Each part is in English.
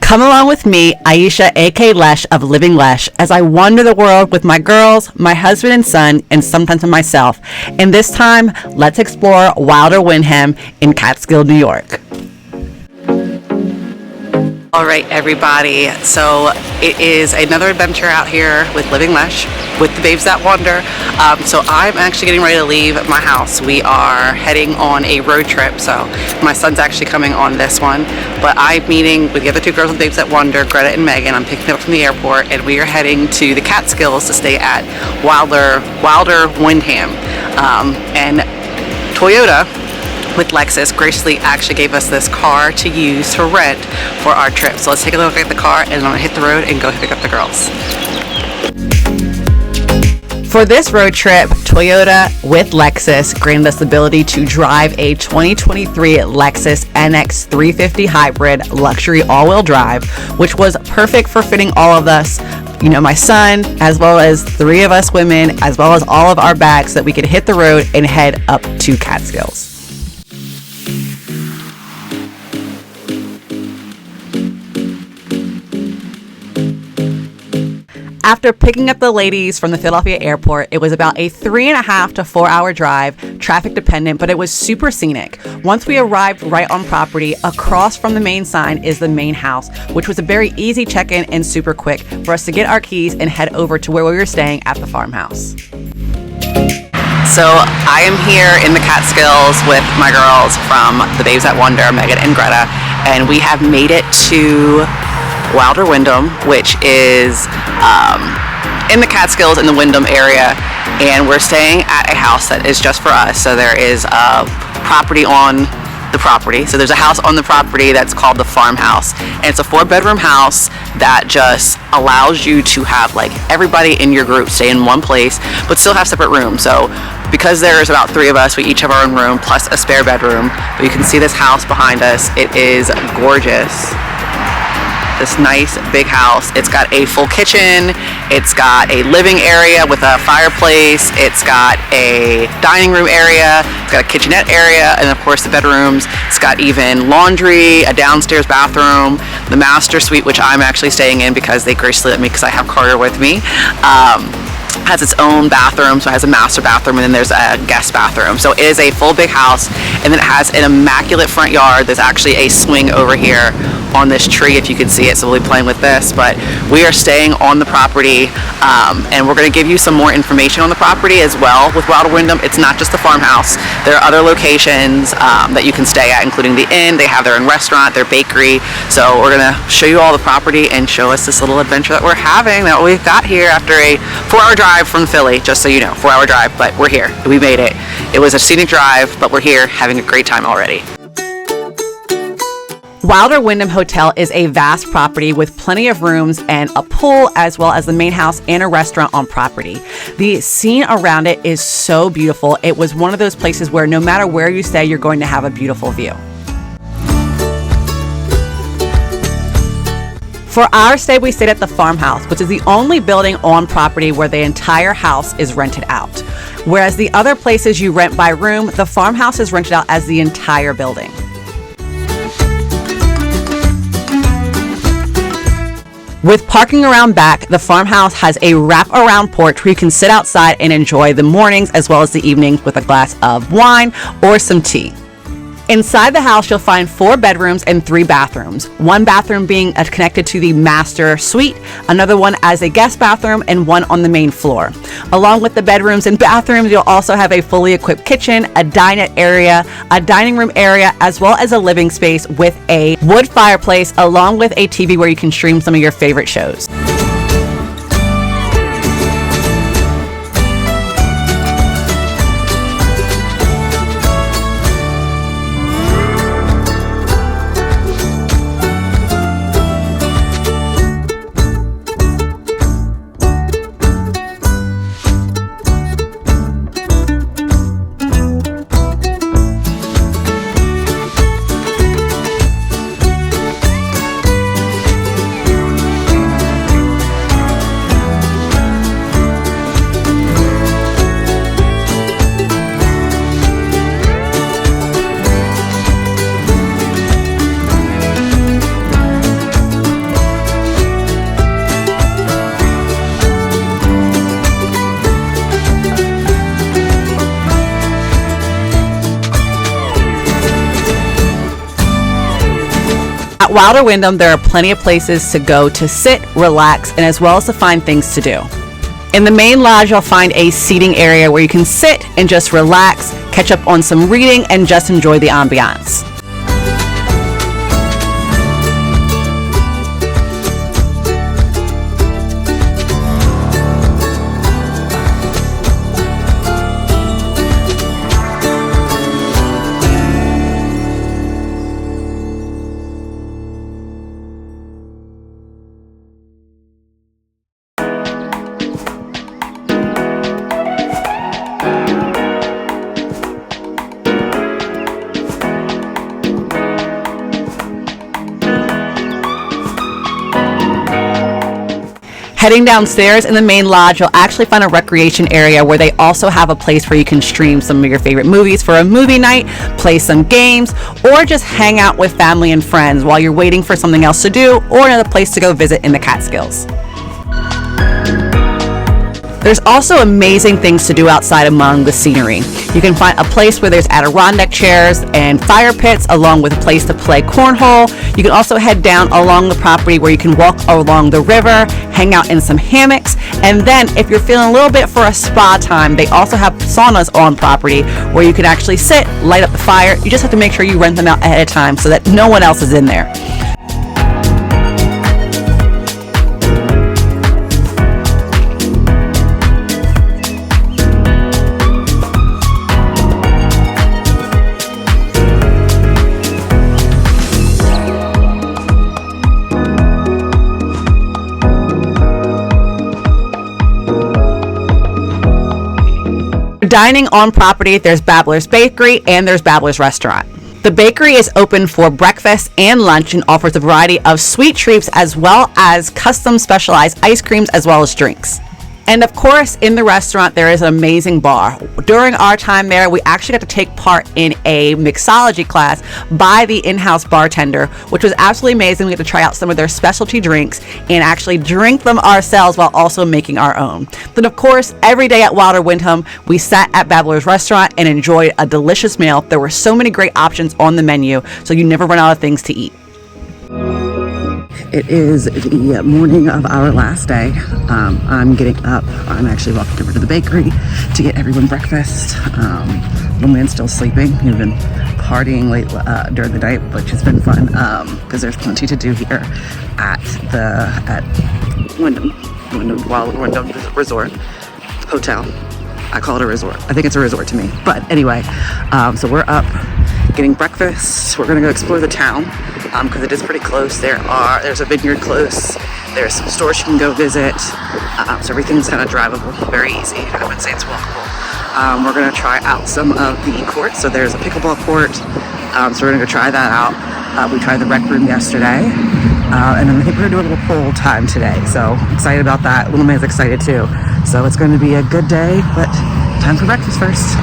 Come along with me, Aisha aka Lesh of Living Lesh, as I wander the world with my girls, my husband and son, and sometimes with myself. And this time, let's explore Wylder Windham in Catskill, New York. All right, everybody. So it is another adventure out here with Living Lesh, with the babes that wander. So I'm actually getting ready to leave my house. We are heading on a road trip. So my son's actually coming on this one, but I'm meeting with the other two girls and babes that wander, Greta and Megan. I'm picking them up from the airport, and we are heading to the Catskills to stay at Wylder Windham. And Toyota with Lexus graciously actually gave us this car to use to rent for our trip. So let's take a look at the car, and I'm gonna hit the road and go pick up the girls. For this road trip, Toyota with Lexus granted us the ability to drive a 2023 Lexus NX 350 hybrid luxury all-wheel drive, which was perfect for fitting all of us, you know, my son, as well as 3 of us women, as well as all of our bags, so that we could hit the road and head up to Catskills. After picking up the ladies from the Philadelphia airport, it was about a 3.5 to 4 hour drive, traffic dependent, but it was super scenic. Once we arrived right on property, across from the main sign is the main house, which was a very easy check-in and super quick for us to get our keys and head over to where we were staying at the farmhouse. So I am here in the Catskills with my girls from the Babes That Wander, Megan and Greta, and we have made it to Wylder Windham, which is in the Catskills in the Windham area, and we're staying at a house that is just for us. So there is a property on the property. So there's a house on the property that's called the Farmhouse, and it's a 4-bedroom house that just allows you to have like everybody in your group stay in one place, but still have separate rooms. So because there's about 3 of us, we each have our own room plus a spare bedroom. But you can see this house behind us. It is gorgeous. This nice big house. It's got a full kitchen, it's got a living area with a fireplace, it's got a dining room area, it's got a kitchenette area, and of course the bedrooms. It's got even laundry, a downstairs bathroom, the master suite, which I'm actually staying in because they graciously let me, because I have Carter with me. Has its own bathroom, so it has a master bathroom, and then there's a guest bathroom. So it is a full big house, and then it has an immaculate front yard. There's actually a swing over here on this tree, if you can see it, so we'll be playing with this. But we are staying on the property, and we're going to give you some more information on the property as well. With Wylder Windham, it's not just the farmhouse. There are other locations that you can stay at, including the inn. They have their own restaurant, their bakery. So we're going to show you all the property and show us this little adventure that we're having, that we've got here after a 4-hour drive from Philly. Just so you know, 4-hour drive, but we're here. We made it. It was a scenic drive, but we're here having a great time already. Wylder Windham Hotel is a vast property with plenty of rooms and a pool, as well as the main house and a restaurant on property. The scene around it is so beautiful. It was one of those places where no matter where you stay, you're going to have a beautiful view. For our stay, we stayed at the Farmhouse, which is the only building on property where the entire house is rented out. Whereas the other places you rent by room, the Farmhouse is rented out as the entire building. With parking around back, the Farmhouse has a wrap-around porch where you can sit outside and enjoy the mornings as well as the evenings with a glass of wine or some tea. Inside the house, you'll find 4 bedrooms and 3 bathrooms. One bathroom being connected to the master suite, another one as a guest bathroom, and one on the main floor. Along with the bedrooms and bathrooms, you'll also have a fully equipped kitchen, a dinette area, a dining room area, as well as a living space with a wood fireplace, along with a TV where you can stream some of your favorite shows. At Wylder Windham, there are plenty of places to go to sit, relax, and as well as to find things to do. In the main lodge, you'll find a seating area where you can sit and just relax, catch up on some reading, and just enjoy the ambiance. Heading downstairs in the main lodge, you'll actually find a recreation area where they also have a place where you can stream some of your favorite movies for a movie night, play some games, or just hang out with family and friends while you're waiting for something else to do or another place to go visit in the Catskills. There's also amazing things to do outside among the scenery. You can find a place where there's Adirondack chairs and fire pits, along with a place to play cornhole. You can also head down along the property where you can walk along the river, hang out in some hammocks, and then if you're feeling a little bit for a spa time, they also have saunas on property where you can actually sit, light up the fire. You just have to make sure you rent them out ahead of time so that no one else is in there. Dining on property, there's Babbler's Bakery and there's Babbler's Restaurant. The bakery is open for breakfast and lunch and offers a variety of sweet treats as well as custom specialized ice creams as well as drinks. And of course, in the restaurant, there is an amazing bar. During our time there, we actually got to take part in a mixology class by the in-house bartender, which was absolutely amazing. We got to try out some of their specialty drinks and actually drink them ourselves while also making our own. Then of course, every day at Wylder Windham, we sat at Babbler's Restaurant and enjoyed a delicious meal. There were so many great options on the menu, so you never run out of things to eat. It is the morning of our last day. I'm getting up. I'm actually walking over to the bakery to get everyone breakfast. Little man's still sleeping. We've been partying late during the night, which has been fun because there's plenty to do here at Wylder Windham Resort Hotel. I call it a resort. I think it's a resort to me. But anyway, so we're up getting breakfast. We're gonna go explore the town because it is pretty close. There's a vineyard close. There's some stores you can go visit. So everything's kind of drivable, very easy. I wouldn't say it's walkable. We're gonna try out some of the courts. So there's a pickleball court. So we're gonna go try that out. We tried the rec room yesterday. And I think we're gonna do a little pool time today. So excited about that. Little man's excited too. So it's going to be a good day, but time for breakfast first.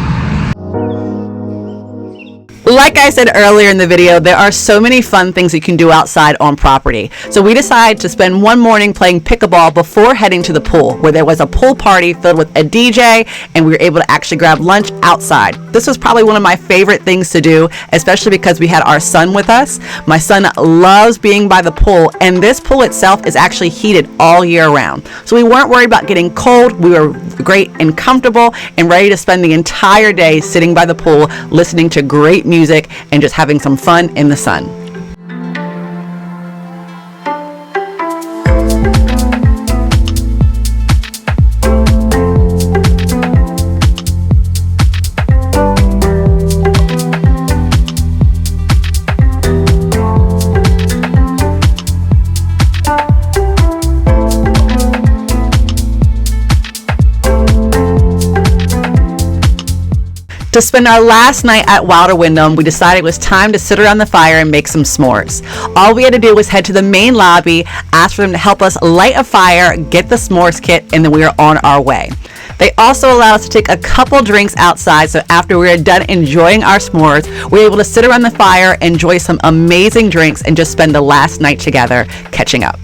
Like I said earlier in the video, there are so many fun things you can do outside on property. So we decided to spend one morning playing pickleball before heading to the pool, where there was a pool party filled with a DJ, and we were able to actually grab lunch outside. This was probably one of my favorite things to do, especially because we had our son with us. My son loves being by the pool, and this pool itself is actually heated all year round. So we weren't worried about getting cold. We were great and comfortable and ready to spend the entire day sitting by the pool, listening to great music and just having some fun in the sun. To spend our last night at Wylder Windham, we decided it was time to sit around the fire and make some s'mores. All we had to do was head to the main lobby, ask for them to help us light a fire, get the s'mores kit, and then we were on our way. They also allowed us to take a couple drinks outside, so after we were done enjoying our s'mores, we were able to sit around the fire, enjoy some amazing drinks, and just spend the last night together catching up.